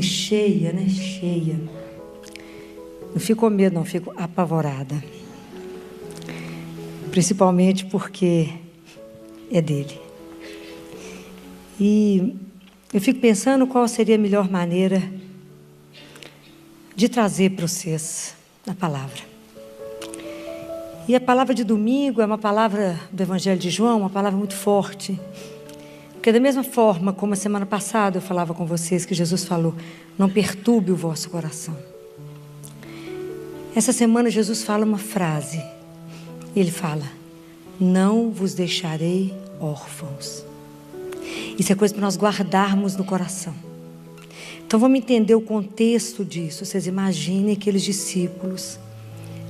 cheia, né? Cheia. Não fico com medo, não, fico apavorada. Principalmente porque é dele. E eu fico pensando qual seria a melhor maneira de trazer para vocês a palavra. E a palavra de domingo é uma palavra do Evangelho de João, uma palavra muito forte. Porque da mesma forma como a semana passada eu falava com vocês que Jesus falou, não perturbe o vosso coração. Essa semana Jesus fala uma frase. Ele fala, não vos deixarei órfãos. Isso é coisa para nós guardarmos no coração. Então vamos entender o contexto disso. Vocês imaginem aqueles discípulos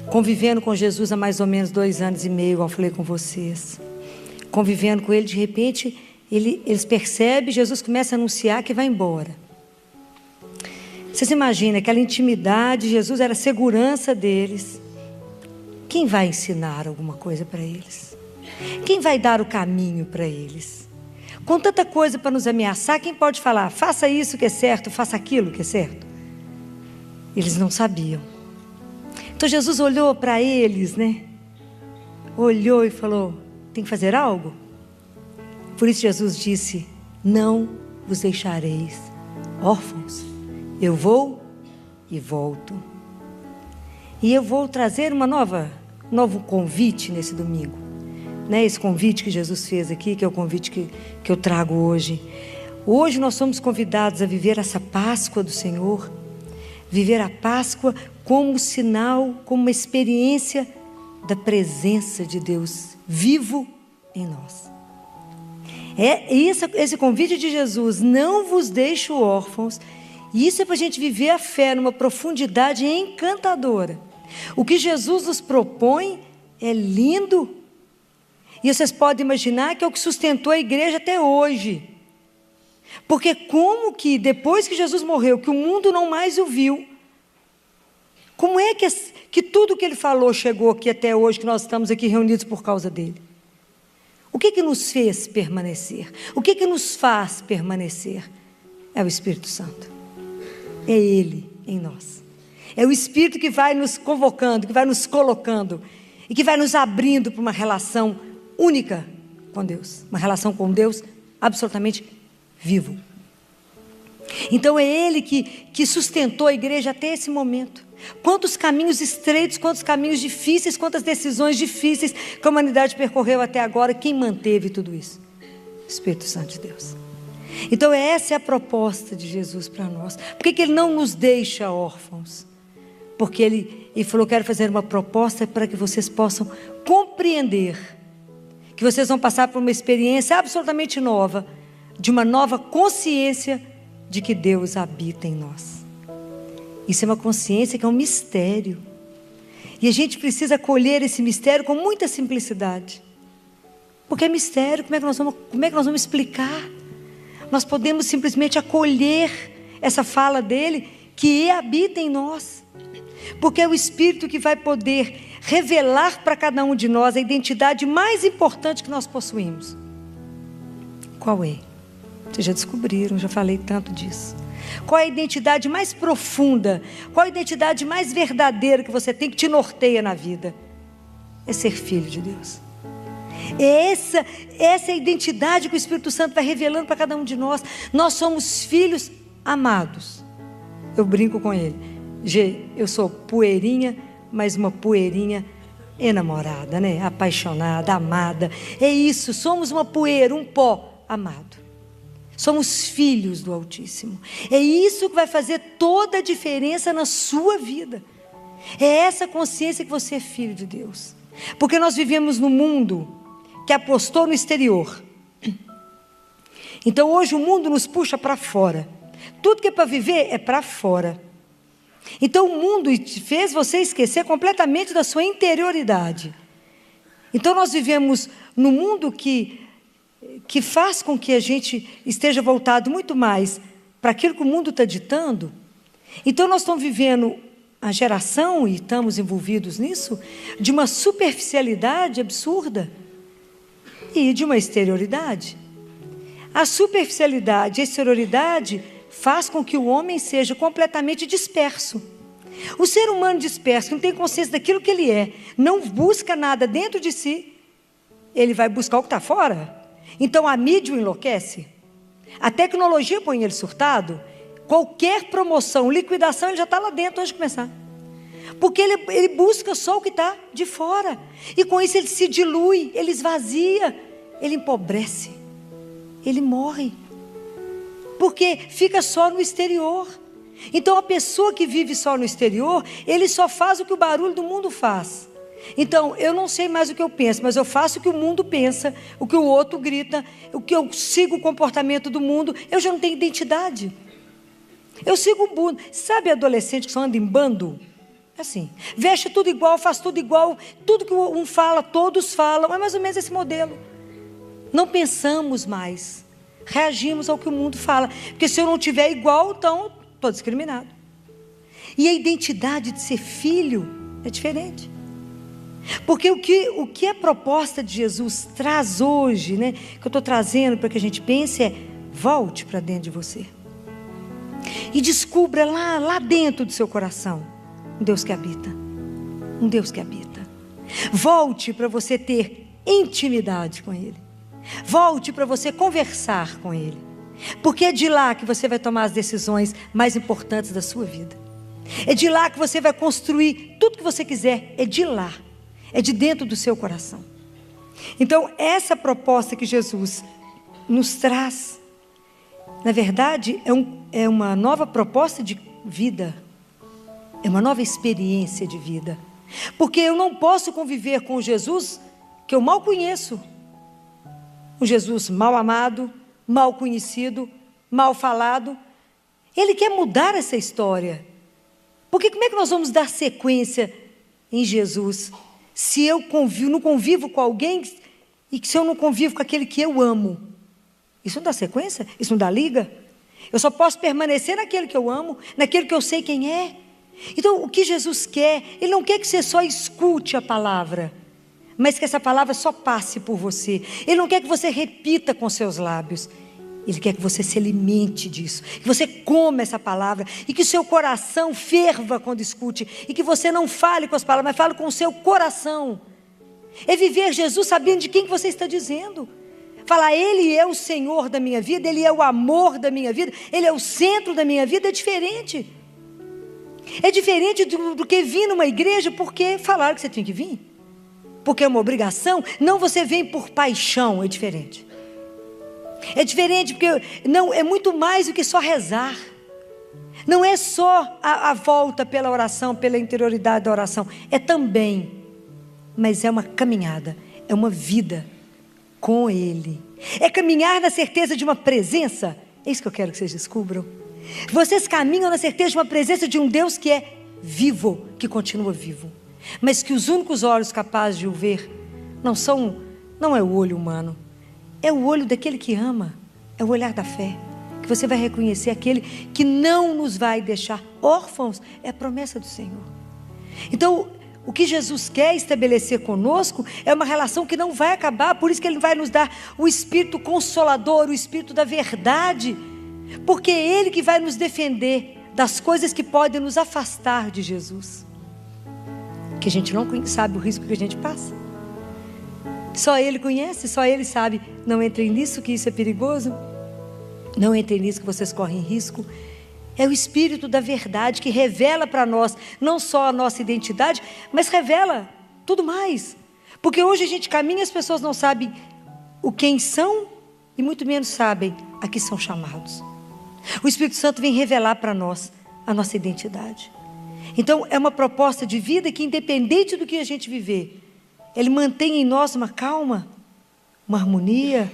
convivendo com Jesus há mais ou menos 2 anos e meio, igual eu falei com vocês. Convivendo com ele, de repente, eles percebem, Jesus começa a anunciar que vai embora. Vocês imaginam aquela intimidade, Jesus era a segurança deles. Quem vai ensinar alguma coisa para eles? Quem vai dar o caminho para eles? Com tanta coisa para nos ameaçar, quem pode falar, faça isso que é certo, faça aquilo que é certo? Eles não sabiam. Então Jesus olhou para eles, né? Olhou e falou, tem que fazer algo? Por isso Jesus disse, não vos deixareis órfãos. Eu vou e volto. E eu vou trazer novo convite nesse domingo. Né? Esse convite que Jesus fez aqui, que é o convite que eu trago hoje. Hoje nós somos convidados a viver essa Páscoa do Senhor. Viver a Páscoa como sinal, como uma experiência da presença de Deus vivo em nós. Esse convite de Jesus, não vos deixo órfãos. E isso é para a gente viver a fé numa profundidade encantadora. O que Jesus nos propõe é lindo. E vocês podem imaginar que é o que sustentou a igreja até hoje. Porque como que depois que Jesus morreu, que o mundo não mais o viu, como é que tudo que ele falou chegou aqui até hoje, que nós estamos aqui reunidos por causa dele? O que nos fez permanecer? O que nos faz permanecer? É o Espírito Santo. É Ele em nós. É o Espírito que vai nos convocando, que vai nos colocando e que vai nos abrindo para uma relação única com Deus. Uma relação com Deus absolutamente vivo. Então é Ele que sustentou a igreja até esse momento. Quantos caminhos estreitos, quantos caminhos difíceis, quantas decisões difíceis que a humanidade percorreu até agora. Quem manteve tudo isso? O Espírito Santo de Deus. Então essa é a proposta de Jesus para nós. Por que Ele não nos deixa órfãos? Porque Ele falou, quero fazer uma proposta para que vocês possam compreender que vocês vão passar por uma experiência absolutamente nova, de uma nova consciência de que Deus habita em nós. Isso é uma consciência que é um mistério. E a gente precisa acolher esse mistério com muita simplicidade. Porque é mistério, como é que nós vamos explicar? Nós podemos simplesmente acolher essa fala dele, que habita em nós. Porque é o Espírito que vai poder revelar para cada um de nós a identidade mais importante que nós possuímos. Qual é? Vocês já descobriram, já falei tanto disso. Qual é a identidade mais profunda? Qual é a identidade mais verdadeira que você tem, que te norteia na vida? É ser filho de Deus. Essa é a identidade que o Espírito Santo vai revelando para cada um de nós. Nós somos filhos amados. Eu brinco com ele. Eu sou poeirinha, mas uma poeirinha enamorada, né? Apaixonada, amada. É isso, somos uma poeira, um pó amado. Somos filhos do Altíssimo. É isso que vai fazer toda a diferença na sua vida. É essa consciência que você é filho de Deus. Porque nós vivemos num mundo que apostou no exterior. Então hoje o mundo nos puxa para fora. Tudo que é para viver é para fora. Então o mundo fez você esquecer completamente da sua interioridade. Então nós vivemos num mundo que faz com que a gente esteja voltado muito mais para aquilo que o mundo está ditando. Então nós estamos vivendo a geração, e estamos envolvidos nisso, de uma superficialidade absurda e de uma exterioridade. A superficialidade e a exterioridade faz com que o homem seja completamente disperso. O ser humano disperso, que não tem consciência daquilo que ele é, não busca nada dentro de si, ele vai buscar o que está fora. Então a mídia o enlouquece, a tecnologia põe ele surtado, qualquer promoção, liquidação, ele já está lá dentro antes de começar. Porque ele busca só o que está de fora, e com isso ele se dilui, ele esvazia, ele empobrece, ele morre, porque fica só no exterior. Então a pessoa que vive só no exterior, ele só faz o que o barulho do mundo faz. Então eu não sei mais o que eu penso, mas eu faço o que o mundo pensa, o que o outro grita, o que eu sigo o comportamento do mundo. Eu já não tenho identidade, eu sigo o mundo. Sabe adolescente que só anda em bando? Assim, veste tudo igual, faz tudo igual, tudo que um fala, todos falam, é mais ou menos esse modelo. Não pensamos mais, reagimos ao que o mundo fala, porque se eu não tiver igual, então estou discriminado. E a identidade de ser filho é diferente, porque o que a proposta de Jesus traz hoje, né, que eu estou trazendo para que a gente pense é: volte para dentro de você e descubra lá dentro do seu coração um Deus que habita, um Deus que habita. Volte para você ter intimidade com Ele, volte para você conversar com Ele, porque é de lá que você vai tomar as decisões mais importantes da sua vida, é de lá que você vai construir tudo que você quiser, é de lá, é de dentro do seu coração. Então essa proposta que Jesus nos traz, na verdade é uma nova proposta de vida, é uma nova experiência de vida, porque eu não posso conviver com o Jesus que eu mal conheço, um Jesus mal amado, mal conhecido, mal falado. Ele quer mudar essa história, porque como é que nós vamos dar sequência em Jesus, se eu não convivo com alguém, e se eu não convivo com aquele que eu amo? Isso não dá sequência? Isso não dá liga? Eu só posso permanecer naquele que eu amo, naquele que eu sei quem é. Então o que Jesus quer, Ele não quer que você só escute a palavra, mas que essa palavra só passe por você. Ele não quer que você repita com seus lábios, Ele quer que você se alimente disso, que você coma essa palavra, e que o seu coração ferva quando escute, e que você não fale com as palavras, mas fale com o seu coração. É viver Jesus sabendo de quem que você está dizendo. Falar: Ele é o Senhor da minha vida, Ele é o amor da minha vida, Ele é o centro da minha vida. É diferente. É diferente do que vir numa igreja porque falaram que você tinha que vir, porque é uma obrigação. Não, você vem por paixão. É diferente. É diferente porque não, é muito mais do que só rezar. Não é só a volta pela oração, pela interioridade da oração. É também, mas é uma caminhada, é uma vida com Ele. É caminhar na certeza de uma presença. É isso que eu quero que vocês descubram. Vocês caminham na certeza de uma presença de um Deus que é vivo, que continua vivo, mas que os únicos olhos capazes de o ver não é o olho humano, é o olho daquele que ama, é o olhar da fé, que você vai reconhecer aquele que não nos vai deixar órfãos. É a promessa do Senhor. Então o que Jesus quer estabelecer conosco é uma relação que não vai acabar. Por isso que Ele vai nos dar o Espírito Consolador, o Espírito da verdade, porque é Ele que vai nos defender das coisas que podem nos afastar de Jesus, que a gente não sabe o risco que a gente passa. Só Ele conhece, só Ele sabe. Não entrem nisso, que isso é perigoso. Não entrem nisso, que vocês correm risco. É o Espírito da verdade que revela para nós não só a nossa identidade, mas revela tudo mais. Porque hoje a gente caminha e as pessoas não sabem o quem são e muito menos sabem a que são chamados. O Espírito Santo vem revelar para nós a nossa identidade. Então é uma proposta de vida que, independente do que a gente viver, Ele mantém em nós uma calma, uma harmonia,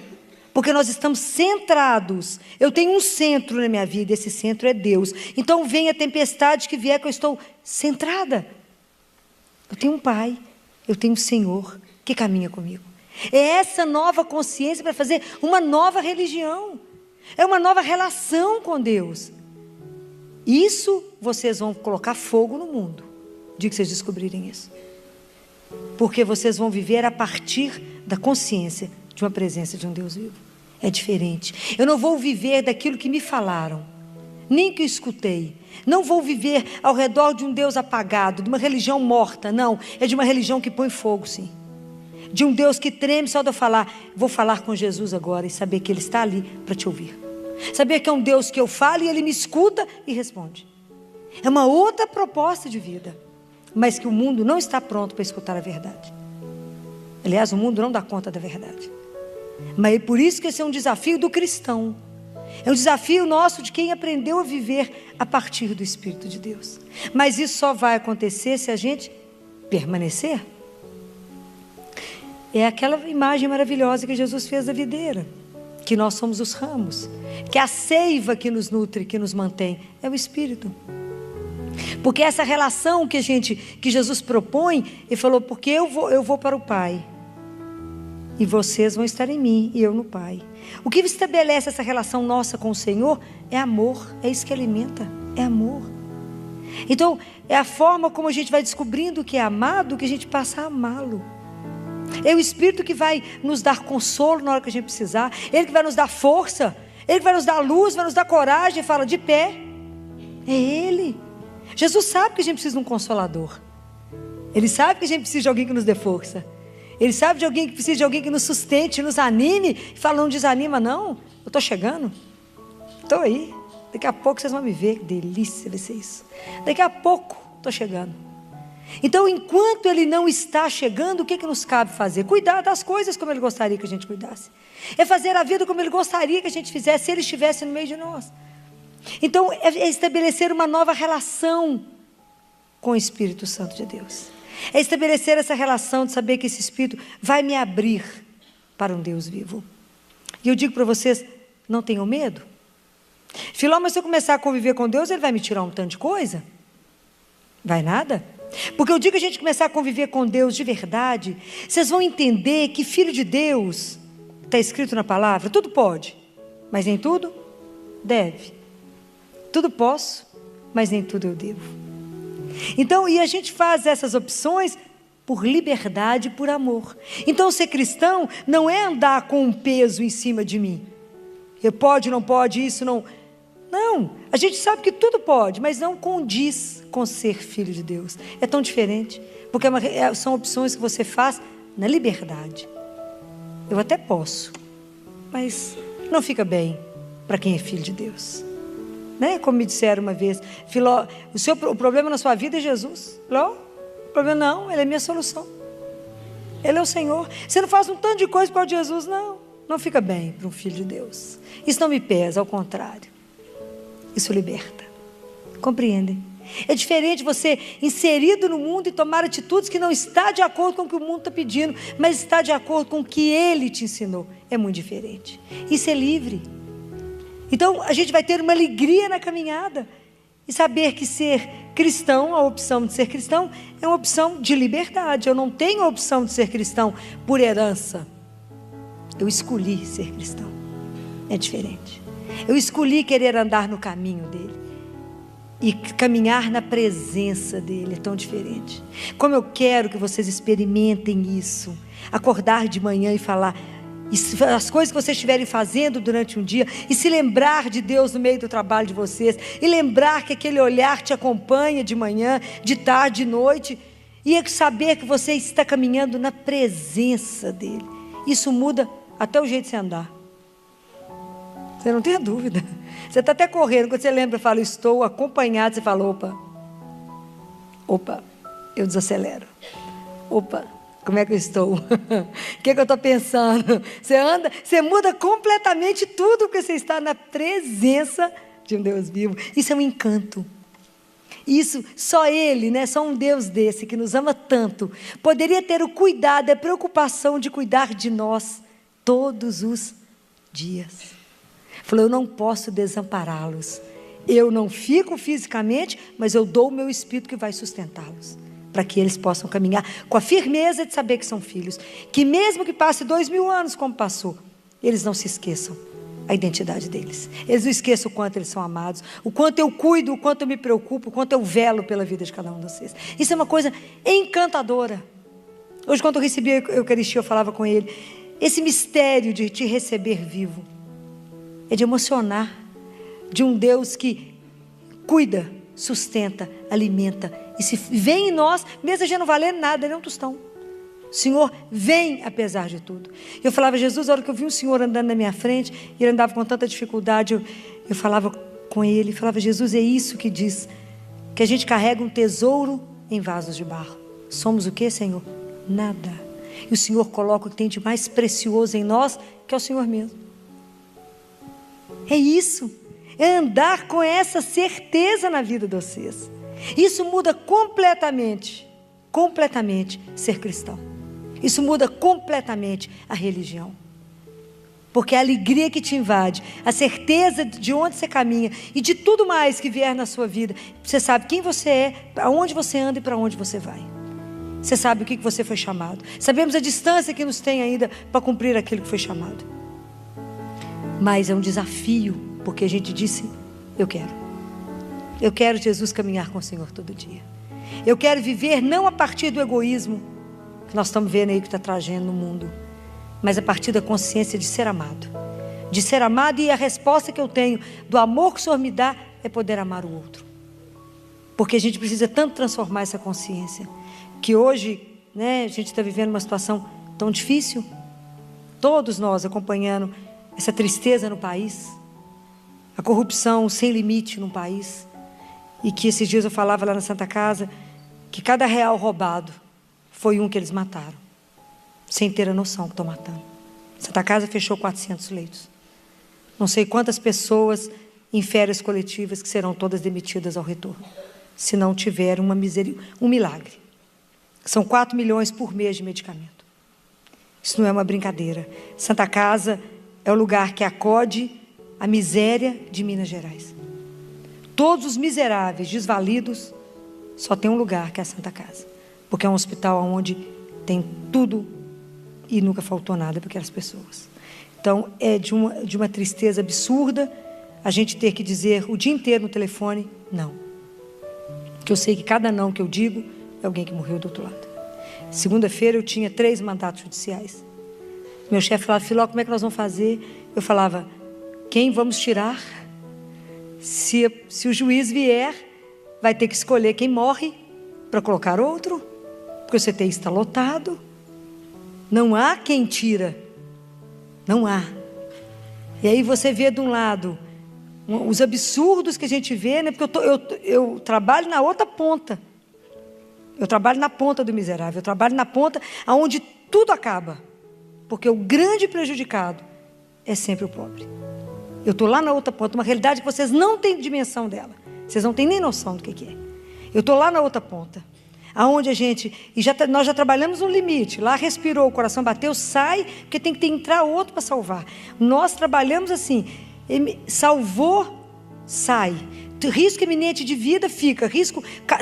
porque nós estamos centrados. Eu tenho um centro na minha vida, esse centro é Deus. Então vem a tempestade que vier, que eu estou centrada. Eu tenho um Pai, eu tenho um Senhor que caminha comigo. É essa nova consciência para fazer uma nova religião, é uma nova relação com Deus. Isso vocês vão colocar fogo no mundo, de que vocês descobrirem isso, porque vocês vão viver a partir da consciência de uma presença de um Deus vivo. É diferente. Eu não vou viver daquilo que me falaram, nem que escutei. Não vou viver ao redor de um Deus apagado, de uma religião morta, não. É de uma religião que põe fogo, sim. De um Deus que treme só de eu falar. Vou falar com Jesus agora e saber que Ele está ali para te ouvir. Saber que é um Deus que eu falo e Ele me escuta e responde. É uma outra proposta de vida, mas que o mundo não está pronto para escutar a verdade. Aliás, o mundo não dá conta da verdade. Mas é por isso que esse é um desafio do cristão. É um desafio nosso de quem aprendeu a viver a partir do Espírito de Deus. Mas isso só vai acontecer se a gente permanecer. É aquela imagem maravilhosa que Jesus fez da videira, que nós somos os ramos, que a seiva que nos nutre, que nos mantém, é o Espírito. Porque essa relação que Jesus propõe, Ele falou, porque eu vou para o Pai, e vocês vão estar em mim, e eu no Pai. O que estabelece essa relação nossa com o Senhor é amor, é isso que alimenta, é amor. Então, é a forma como a gente vai descobrindo que é amado, que a gente passa a amá-lo. É o Espírito que vai nos dar consolo na hora que a gente precisar, Ele que vai nos dar força, Ele que vai nos dar luz, vai nos dar coragem, fala de pé, é Ele. Jesus sabe que a gente precisa de um consolador, Ele sabe que a gente precisa de alguém que nos dê força, Ele sabe que precisa de alguém que nos sustente, nos anime, e fala, não desanima não, eu estou chegando, estou aí, daqui a pouco vocês vão me ver, que delícia vai ser isso, daqui a pouco estou chegando. Então, enquanto Ele não está chegando, o que nos cabe fazer? Cuidar das coisas como Ele gostaria que a gente cuidasse, é fazer a vida como Ele gostaria que a gente fizesse, se Ele estivesse no meio de nós. Então, é estabelecer uma nova relação com o Espírito Santo de Deus. É estabelecer essa relação de saber que esse Espírito vai me abrir para um Deus vivo. E eu digo para vocês, não tenham medo. Filó, mas se eu começar a conviver com Deus, Ele vai me tirar um tanto de coisa? Vai nada? Porque o dia que a gente começar a conviver com Deus de verdade, vocês vão entender que filho de Deus, está escrito na palavra, tudo pode, mas nem tudo deve. Tudo posso, mas nem tudo eu devo. Então, e a gente faz essas opções por liberdade e por amor. Então, ser cristão não é andar com um peso em cima de mim. Eu pode, não pode, isso não. Não, a gente sabe que tudo pode, mas não condiz com ser filho de Deus. É tão diferente, porque são opções que você faz na liberdade. Eu até posso, mas não fica bem para quem é filho de Deus. Né? Como me disseram uma vez, Filó, o problema na sua vida é Jesus. Filó, o problema não, Ele é minha solução. Ele é o Senhor. Você não faz um tanto de coisa por causa de Jesus, não fica bem para um filho de Deus. Isso não me pesa, ao contrário. Isso liberta. Compreendem? É diferente você inserido no mundo e tomar atitudes que não está de acordo com o que o mundo está pedindo, mas está de acordo com o que Ele te ensinou. É muito diferente. Isso é livre. Então, a gente vai ter uma alegria na caminhada e saber que ser cristão, a opção de ser cristão, é uma opção de liberdade. Eu não tenho a opção de ser cristão por herança. Eu escolhi ser cristão. É diferente. Eu escolhi querer andar no caminho dele e caminhar na presença dele. É tão diferente. Como eu quero que vocês experimentem isso. Acordar de manhã e falar... E as coisas que vocês estiverem fazendo durante um dia, e se lembrar de Deus no meio do trabalho de vocês, e lembrar que aquele olhar te acompanha de manhã, de tarde, de noite, e saber que você está caminhando na presença dele. Isso muda até o jeito de você andar. Você não tem dúvida. Você está até correndo, quando você lembra, fala, estou acompanhado, você fala, opa, eu desacelero. Opa, como é que eu estou? O que eu estou pensando? Você anda, você muda completamente tudo, porque você está na presença de um Deus vivo. Isso é um encanto. Isso, só Ele, né? Só um Deus desse, que nos ama tanto, poderia ter o cuidado, a preocupação de cuidar de nós todos os dias. Falou, eu não posso desampará-los. Eu não fico fisicamente, mas eu dou o meu Espírito que vai sustentá-los, para que eles possam caminhar com a firmeza de saber que são filhos, que mesmo que passe 2000 anos como passou, eles não se esqueçam a identidade deles, eles não esqueçam o quanto eles são amados, o quanto eu cuido, o quanto eu me preocupo, o quanto eu velo pela vida de cada um de vocês. Isso é uma coisa encantadora. Hoje, quando eu recebi a Eucaristia, eu falava com ele, esse mistério de te receber vivo, é de emocionar, de um Deus que cuida, sustenta, alimenta. E se vem em nós, mesmo a gente não valer nada, nem um tostão. O Senhor vem apesar de tudo. Eu falava, Jesus, a hora que eu vi um Senhor andando na minha frente, e ele andava com tanta dificuldade, eu falava com ele, falava, Jesus, é isso que diz, que a gente carrega um tesouro em vasos de barro. Somos o que, Senhor? Nada. E o Senhor coloca o que tem de mais precioso em nós, que é o Senhor mesmo. É isso. É andar com essa certeza na vida de vocês. Isso muda completamente ser cristão. Isso muda completamente a religião. Porque a alegria que te invade, a certeza de onde você caminha e de tudo mais que vier na sua vida, você sabe quem você é, aonde você anda e para onde você vai. Você sabe o que você foi chamado. Sabemos a distância que nos tem ainda para cumprir aquilo que foi chamado. Mas é um desafio, porque a gente disse, eu quero Jesus caminhar com o Senhor todo dia. Eu quero viver não a partir do egoísmo que nós estamos vendo aí que está trazendo no mundo, mas a partir da consciência de ser amado. De ser amado, e a resposta que eu tenho do amor que o Senhor me dá é poder amar o outro. Porque a gente precisa tanto transformar essa consciência, que hoje, né, a gente está vivendo uma situação tão difícil, todos nós acompanhando essa tristeza no país, a corrupção sem limite no país, e que esses dias eu falava lá na Santa Casa, que cada real roubado foi um que eles mataram, sem ter a noção que estão matando. Santa Casa fechou 400 leitos. Não sei quantas pessoas em férias coletivas que serão todas demitidas ao retorno, se não tiver um milagre. São 4 milhões por mês de medicamento. Isso não é uma brincadeira. Santa Casa é o lugar que acode a miséria de Minas Gerais. Todos os miseráveis, desvalidos, só tem um lugar que é a Santa Casa. Porque é um hospital onde tem tudo e nunca faltou nada para aquelas pessoas. Então, é de uma tristeza absurda a gente ter que dizer o dia inteiro no telefone, não. Porque eu sei que cada não que eu digo é alguém que morreu do outro lado. Segunda-feira eu tinha 3 mandatos judiciais. Meu chefe falava, Filó, como é que nós vamos fazer? Eu falava, quem vamos tirar? Se o juiz vier, vai ter que escolher quem morre para colocar outro, porque o CTI está lotado. Não há quem tira. Não há. E aí você vê de um lado os absurdos que a gente vê, né? Porque eu trabalho na outra ponta. Eu trabalho na ponta do miserável. Eu trabalho na ponta onde tudo acaba. Porque o grande prejudicado é sempre o pobre. Eu estou lá na outra ponta, uma realidade que vocês não têm dimensão dela. Vocês não têm nem noção do que é. Eu estou lá na outra ponta, aonde a gente, nós já trabalhamos no limite, lá respirou, o coração bateu, sai, porque tem que entrar outro para salvar. Nós trabalhamos assim, salvou, sai. Risco iminente de vida, fica.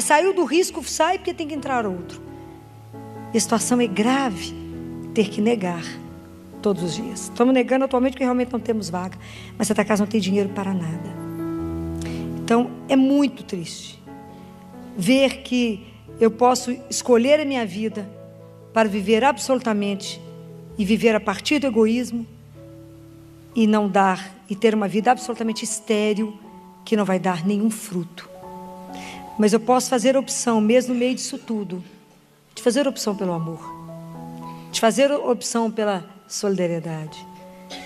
Saiu do risco, sai, porque tem que entrar outro. E a situação é grave, ter que negar todos os dias. Estamos negando atualmente porque realmente não temos vaga, mas Santa Casa não tem dinheiro para nada. Então, é muito triste ver que eu posso escolher a minha vida para viver absolutamente e viver a partir do egoísmo e não dar, e ter uma vida absolutamente estéril que não vai dar nenhum fruto. Mas eu posso fazer opção, mesmo no meio disso tudo, de fazer opção pelo amor, de fazer opção pela solidariedade,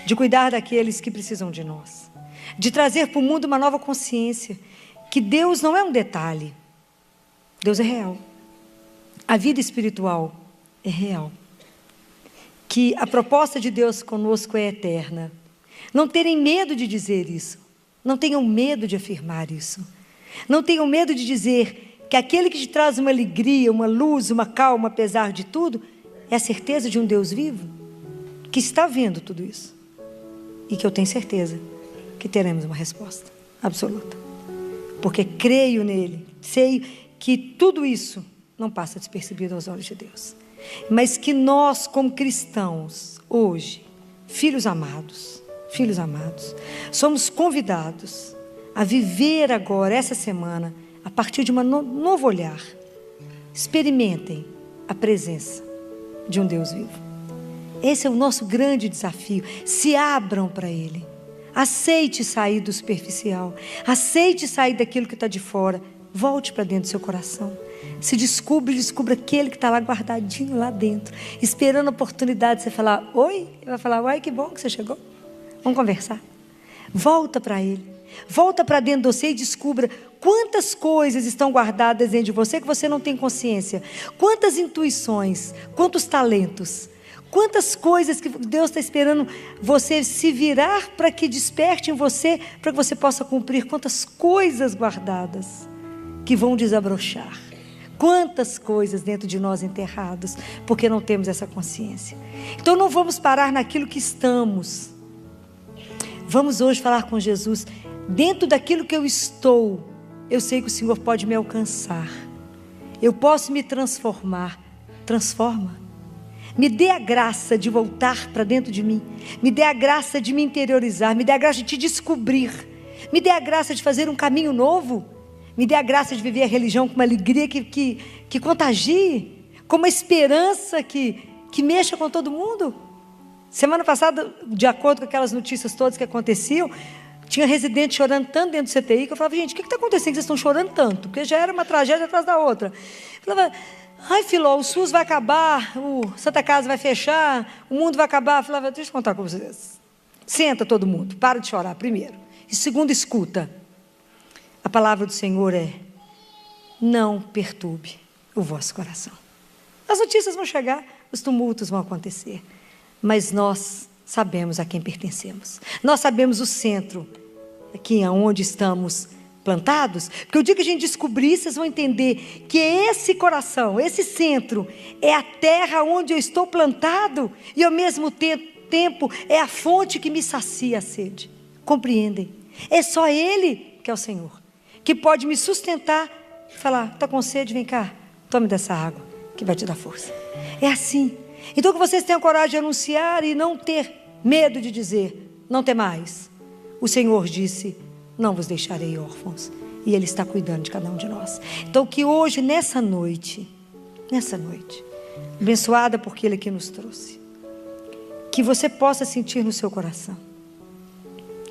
de cuidar daqueles que precisam de nós, de trazer para o mundo uma nova consciência, que Deus não é um detalhe, Deus é real, a vida espiritual é real, que a proposta de Deus conosco é eterna. Não terem medo de dizer isso, não tenham medo de afirmar isso, não tenham medo de dizer que aquele que te traz uma alegria, uma luz, uma calma, apesar de tudo, é a certeza de um Deus vivo, que está vendo tudo isso, e que eu tenho certeza que teremos uma resposta absoluta, porque creio nele, sei que tudo isso não passa despercebido aos olhos de Deus, mas que nós, como cristãos, hoje, filhos amados, somos convidados a viver agora, essa semana, a partir de um novo olhar. Experimentem a presença de um Deus vivo. Esse é o nosso grande desafio. Se abram para Ele. Aceite sair do superficial. Aceite sair daquilo que está de fora. Volte para dentro do seu coração. Se descubra aquele que está lá guardadinho lá dentro, esperando a oportunidade de você falar, oi? Ele vai falar, uai, que bom que você chegou. Vamos conversar. Volta para ele. Volta para dentro de você e descubra quantas coisas estão guardadas dentro de você que você não tem consciência. Quantas intuições, quantos talentos, quantas coisas que Deus está esperando você se virar para que desperte em você, para que você possa cumprir. Quantas coisas guardadas que vão desabrochar. Quantas coisas dentro de nós enterradas, porque não temos essa consciência. Então não vamos parar naquilo que estamos. Vamos hoje falar com Jesus. Dentro daquilo que eu estou, eu sei que o Senhor pode me alcançar. Eu posso me transformar. Transforma. Me dê a graça de voltar para dentro de mim. Me dê a graça de me interiorizar. Me dê a graça de te descobrir. Me dê a graça de fazer um caminho novo. Me dê a graça de viver a religião com uma alegria que contagie, com uma esperança que mexa com todo mundo. Semana passada, de acordo com aquelas notícias todas que aconteciam, tinha residente chorando tanto dentro do CTI, que eu falava, gente, o que está acontecendo que vocês estão chorando tanto? Porque já era uma tragédia atrás da outra. Eu falava, ai Filó, o SUS vai acabar, o Santa Casa vai fechar, o mundo vai acabar. Eu falava, deixa eu contar com vocês. Senta todo mundo, para de chorar primeiro. E segundo, escuta. A palavra do Senhor é, não perturbe o vosso coração. As notícias vão chegar, os tumultos vão acontecer, mas nós sabemos a quem pertencemos. Nós sabemos o centro, aqui onde estamos plantados, porque o dia que a gente descobrir, vocês vão entender que esse coração, esse centro, é a terra onde eu estou plantado, e ao mesmo tempo é a fonte que me sacia a sede. Compreendem? É só Ele que é o Senhor, que pode me sustentar e falar, está com sede, vem cá, tome dessa água, que vai te dar força. É assim. Então que vocês tenham coragem de anunciar e não ter medo de dizer, não tem mais. O Senhor disse, não vos deixarei órfãos, e Ele está cuidando de cada um de nós. Então que hoje, nessa noite, abençoada porque Ele aqui nos trouxe, que você possa sentir no seu coração,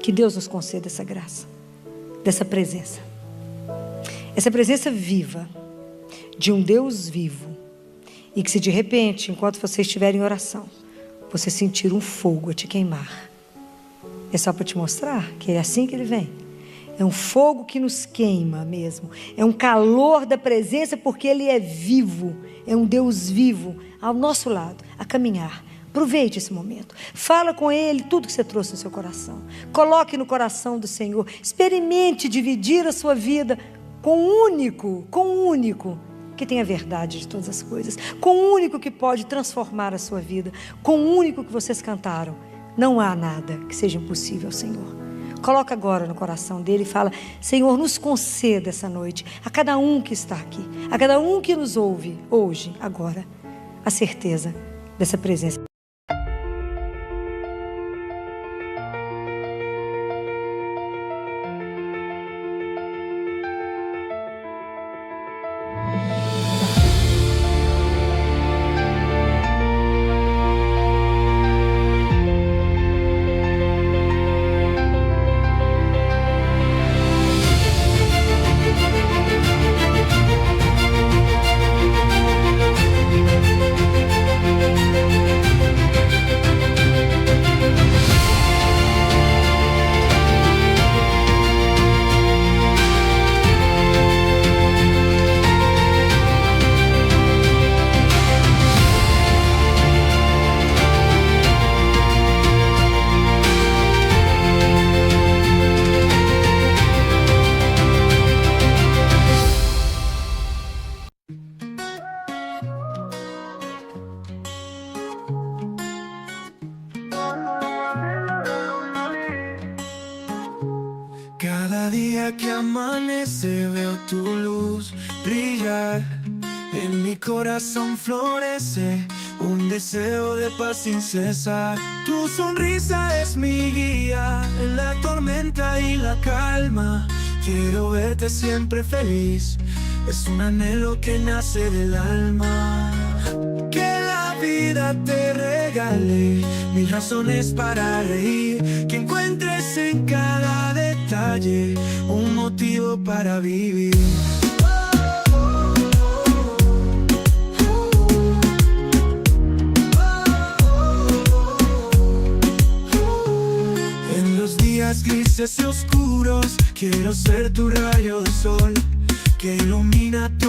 que Deus nos conceda essa graça, dessa presença. Essa presença viva, de um Deus vivo, e que se de repente, enquanto você estiver em oração, você sentir um fogo a te queimar, é só para te mostrar que é assim que Ele vem. É um fogo que nos queima mesmo, é um calor da presença, porque Ele é vivo, é um Deus vivo, ao nosso lado, a caminhar. Aproveite esse momento, fala com Ele tudo que você trouxe no seu coração, coloque no coração do Senhor, experimente dividir a sua vida com o único que tem a verdade de todas as coisas, com o único que pode transformar a sua vida, com o único que vocês cantaram. Não há nada que seja impossível ao Senhor. Coloca agora no coração dele e fala, Senhor, nos conceda essa noite, a cada um que está aqui, a cada um que nos ouve hoje, agora, a certeza dessa presença. Cada día que amanece veo tu luz brillar, en mi corazón florece un deseo de paz sin cesar. Tu sonrisa es mi guía en la tormenta y la calma. Quiero verte siempre feliz, es un anhelo que nace del alma. Que la vida vida te regalé, mil razones para reír, que encuentres en cada detalle un motivo para vivir. En los días grises y oscuros quiero ser tu rayo de sol que ilumina tu